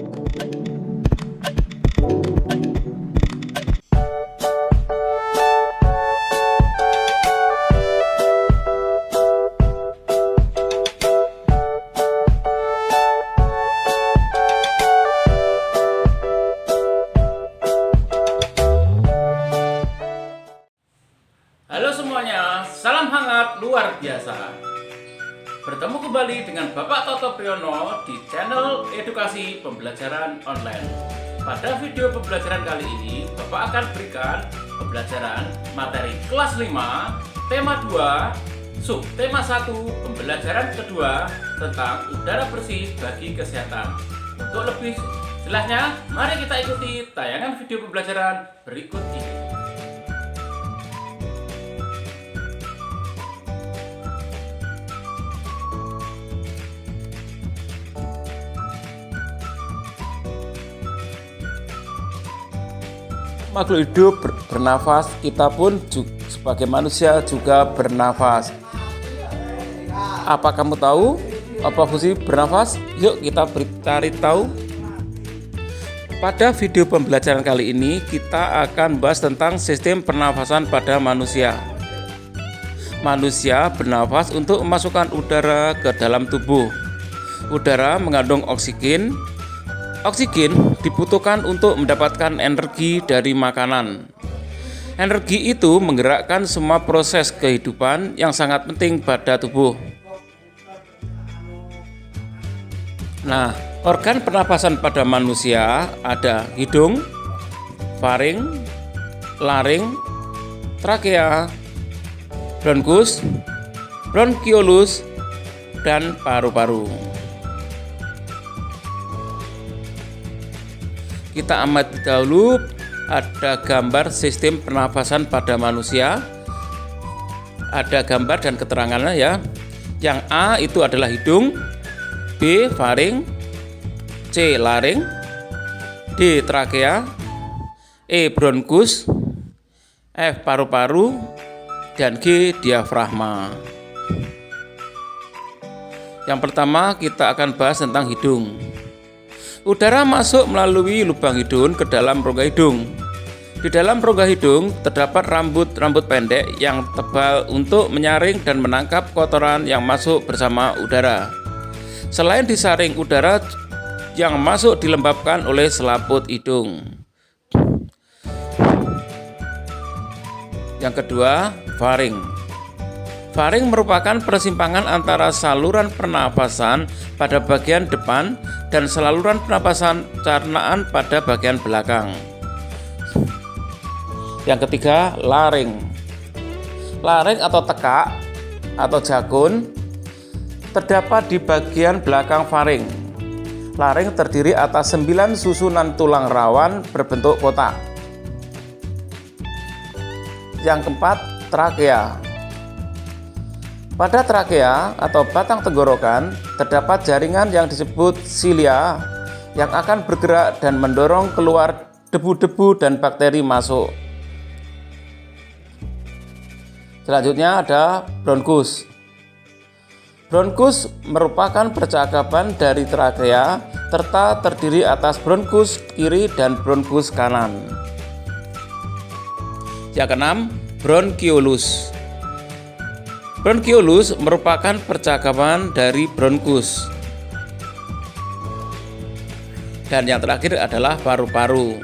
Halo semuanya, salam hangat luar biasa. Bertemu kembali dengan Bapak Toto Priyono di channel edukasi pembelajaran online. Pada video pembelajaran kali ini, Bapak akan berikan pembelajaran materi kelas 5, tema 2, subtema 1, pembelajaran kedua tentang udara bersih bagi kesehatan. Untuk lebih jelasnya, mari kita ikuti tayangan video pembelajaran berikut ini. Makhluk hidup bernafas, kita pun sebagai manusia juga bernafas. Apa kamu tahu apa fungsi bernafas? Yuk kita cari tahu. Pada video pembelajaran kali ini kita akan bahas tentang sistem pernafasan pada manusia. Manusia bernafas untuk memasukkan udara ke dalam tubuh. Udara mengandung oksigen. Oksigen dibutuhkan untuk mendapatkan energi dari makanan. Energi itu menggerakkan semua proses kehidupan yang sangat penting pada tubuh. Nah, organ pernapasan pada manusia ada hidung, faring, laring, trakea, bronkus, bronkiolus, dan paru-paru. Kita amati dahulu, ada gambar sistem pernafasan pada manusia. Ada gambar dan keterangannya ya. Yang A itu adalah hidung, B faring, C laring, D trakea, E bronkus, F paru-paru, dan G diafragma. Yang pertama kita akan bahas tentang hidung. Udara masuk melalui lubang hidung ke dalam rongga hidung. Di dalam rongga hidung terdapat rambut-rambut pendek yang tebal untuk menyaring dan menangkap kotoran yang masuk bersama udara. Selain disaring, udara yang masuk dilembabkan oleh selaput hidung. Yang kedua, faring. Faring merupakan persimpangan antara saluran pernapasan pada bagian depan dan saluran pernapasan cernaan pada bagian belakang. Yang ketiga, laring. Laring atau tekak atau jakun terdapat di bagian belakang faring. Laring terdiri atas 9 susunan tulang rawan berbentuk kotak. Yang keempat, trakea. Pada trakea atau batang tenggorokan terdapat jaringan yang disebut silia yang akan bergerak dan mendorong keluar debu-debu dan bakteri masuk. Selanjutnya ada bronkus. Bronkus merupakan percakapan dari trakea serta terdiri atas bronkus kiri dan bronkus kanan. Yang keenam, bronkiolus. Bronkiolus merupakan percakapan dari bronkus. Dan yang terakhir adalah paru-paru.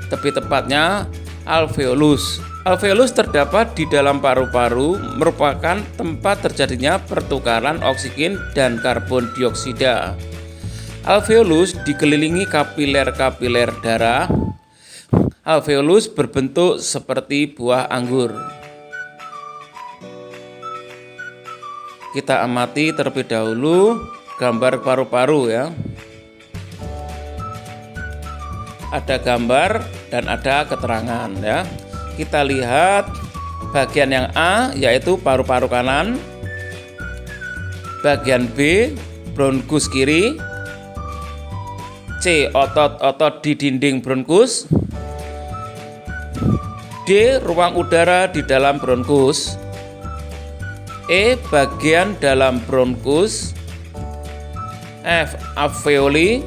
Lebih tepatnya alveolus. Alveolus terdapat di dalam paru-paru, merupakan tempat terjadinya pertukaran oksigen dan karbon dioksida. Alveolus dikelilingi kapiler-kapiler darah. Alveolus berbentuk seperti buah anggur. Kita amati terlebih dahulu gambar paru-paru ya. Ada gambar dan ada keterangan ya. Kita lihat bagian yang A yaitu paru-paru kanan, bagian B bronkus kiri, C otot-otot di dinding bronkus, D ruang udara di dalam bronkus, E bagian dalam bronkus, F alveoli,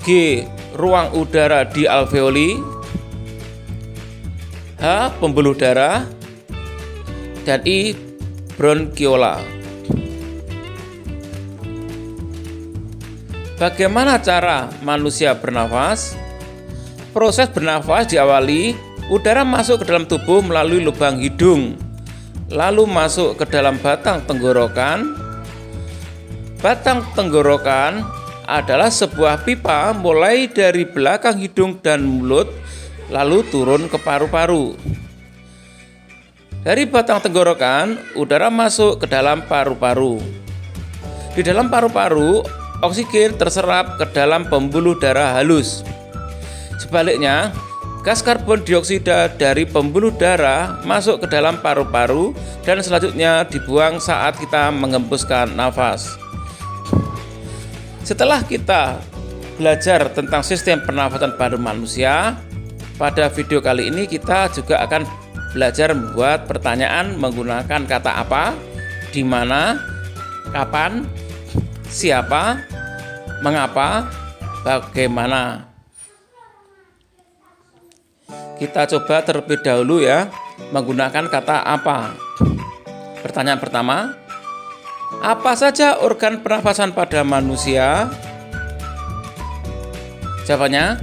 G. Ruang udara di alveoli. H. Pembuluh darah. Dan I. Bronchiola. Bagaimana cara manusia bernafas? Proses bernafas diawali udara masuk ke dalam tubuh melalui lubang hidung, lalu masuk ke dalam batang tenggorokan. Batang tenggorokan adalah sebuah pipa mulai dari belakang hidung dan mulut, lalu turun ke paru-paru. Dari batang tenggorokan, udara masuk ke dalam paru-paru. Di dalam paru-paru, oksigen terserap ke dalam pembuluh darah halus. Sebaliknya, gas karbon dioksida dari pembuluh darah masuk ke dalam paru-paru dan selanjutnya dibuang saat kita mengembuskan nafas. Setelah kita belajar tentang sistem pernafasan pada manusia, pada video kali ini kita juga akan belajar membuat pertanyaan menggunakan kata apa, di mana, kapan, siapa, mengapa, bagaimana. Kita coba terlebih dahulu ya, menggunakan kata apa. Pertanyaan pertama, apa saja organ pernafasan pada manusia? Jawabannya,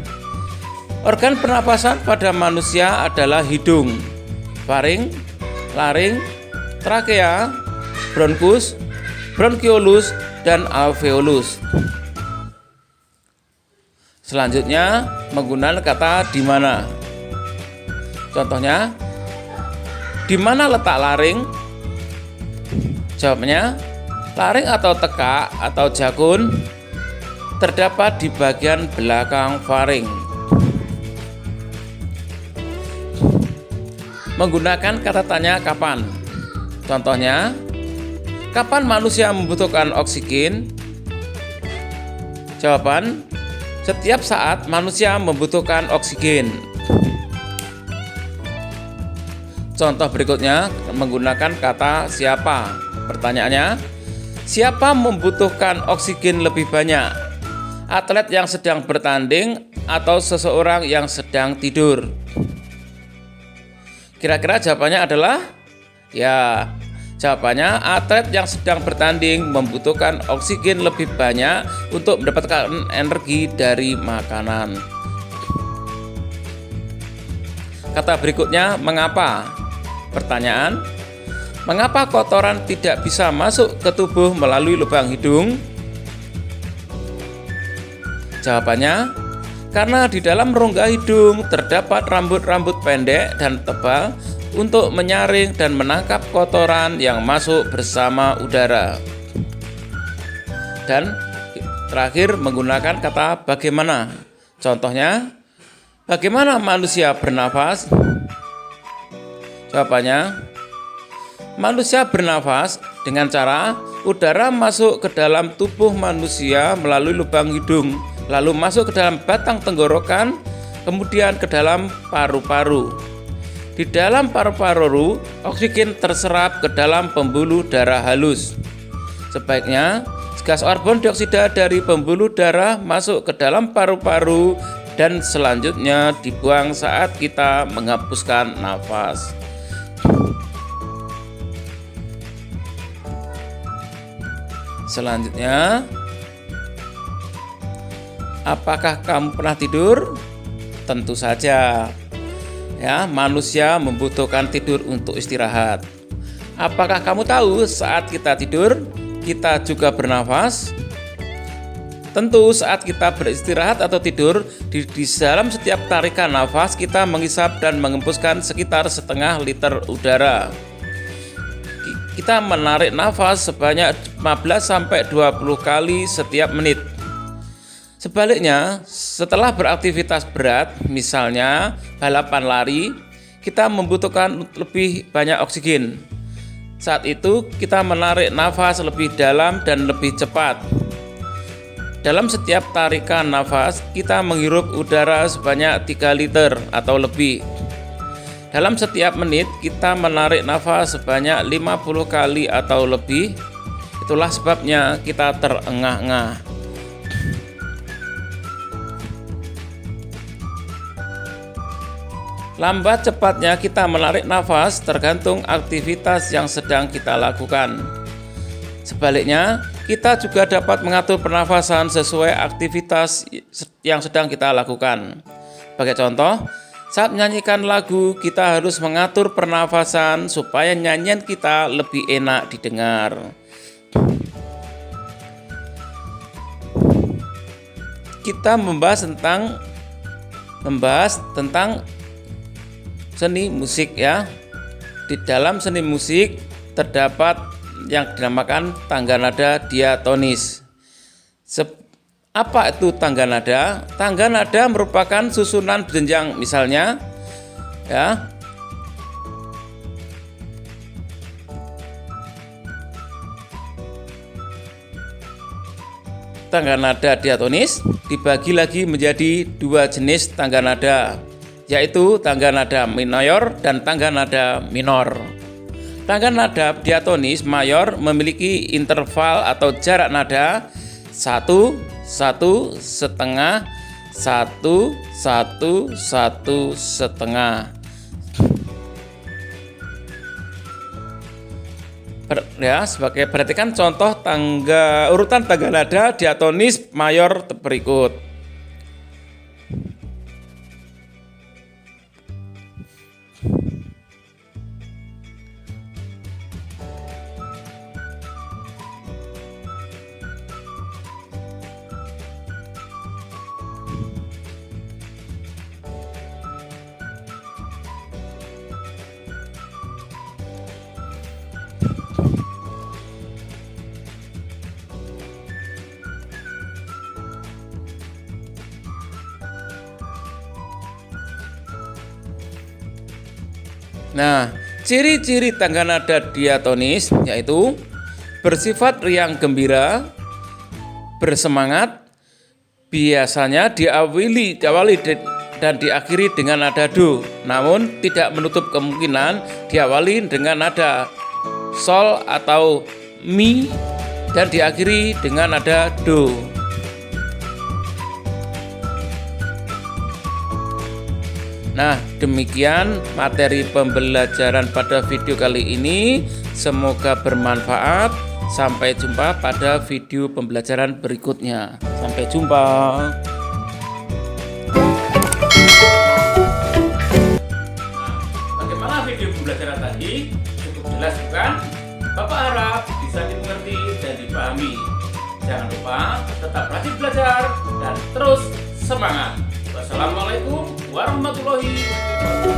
organ pernafasan pada manusia adalah hidung, faring, laring, trakea, bronkus, bronchiolus, dan alveolus. Selanjutnya, menggunakan kata di mana. Contohnya, di mana letak laring? Jawabnya, laring atau tekak atau jakun terdapat di bagian belakang faring. Menggunakan kata tanya kapan. Contohnya, kapan manusia membutuhkan oksigen? Jawaban, setiap saat manusia membutuhkan oksigen. Contoh berikutnya menggunakan kata siapa. Pertanyaannya, siapa membutuhkan oksigen lebih banyak? Atlet yang sedang bertanding atau seseorang yang sedang tidur? Kira-kira jawabannya adalah ya, jawabannya atlet yang sedang bertanding membutuhkan oksigen lebih banyak untuk mendapatkan energi dari makanan. Kata berikutnya, mengapa? Pertanyaan, mengapa kotoran tidak bisa masuk ke tubuh melalui lubang hidung? Jawabannya, karena di dalam rongga hidung terdapat rambut-rambut pendek dan tebal untuk menyaring dan menangkap kotoran yang masuk bersama udara. Dan terakhir menggunakan kata bagaimana. Contohnya, bagaimana manusia bernafas? Jawabannya, manusia bernafas dengan cara udara masuk ke dalam tubuh manusia melalui lubang hidung, lalu masuk ke dalam batang tenggorokan, kemudian ke dalam paru-paru. Di dalam paru-paru, oksigen terserap ke dalam pembuluh darah halus. Sebaiknya, gas karbon dioksida dari pembuluh darah masuk ke dalam paru-paru dan selanjutnya dibuang saat kita menghembuskan nafas. Selanjutnya, apakah kamu pernah tidur? Tentu saja. Ya, manusia membutuhkan tidur untuk istirahat. Apakah kamu tahu saat kita tidur, kita juga bernafas? Tentu saat kita beristirahat atau tidur, di dalam setiap tarikan nafas kita menghisap dan mengembuskan sekitar setengah liter udara. Kita menarik nafas sebanyak 15-20 kali setiap menit. Sebaliknya, setelah beraktivitas berat, misalnya balapan lari, kita membutuhkan lebih banyak oksigen. Saat itu, kita menarik nafas lebih dalam dan lebih cepat. Dalam setiap tarikan nafas, kita menghirup udara sebanyak 3 liter atau lebih. Dalam setiap menit, kita menarik nafas sebanyak 50 kali atau lebih. Itulah sebabnya kita terengah-engah. Lambat cepatnya kita menarik nafas tergantung aktivitas yang sedang kita lakukan. Sebaliknya, kita juga dapat mengatur pernafasan sesuai aktivitas yang sedang kita lakukan. Sebagai contoh, saat menyanyikan lagu, kita harus mengatur pernafasan supaya nyanyian kita lebih enak didengar. Kita membahas tentang seni musik ya. Di dalam seni musik terdapat yang dinamakan tangga nada diatonis. Apa itu tangga nada? Tangga nada merupakan susunan berjenjang, misalnya ya. Tangga nada diatonis dibagi lagi menjadi dua jenis tangga nada, yaitu tangga nada mayor dan tangga nada minor. Tangga nada diatonis mayor memiliki interval atau jarak nada 1, 1, setengah, 1, 1, 1, setengah. Ya, perhatikan contoh urutan tangga nada diatonis mayor berikut. Nah, ciri-ciri tangga nada diatonis yaitu bersifat riang gembira, bersemangat, biasanya diawali dan diakhiri dengan nada do, namun tidak menutup kemungkinan diawali dengan nada sol atau mi dan diakhiri dengan nada do. Nah, demikian materi pembelajaran pada video kali ini. Semoga bermanfaat. Sampai jumpa pada video pembelajaran berikutnya. Sampai jumpa. Bagaimana video pembelajaran tadi? Cukup jelas bukan? Bapak harap bisa dimengerti dan dipahami. Jangan lupa tetap rajin belajar dan terus semangat. Wassalamualaikum warahmatullahi wabarakatuh.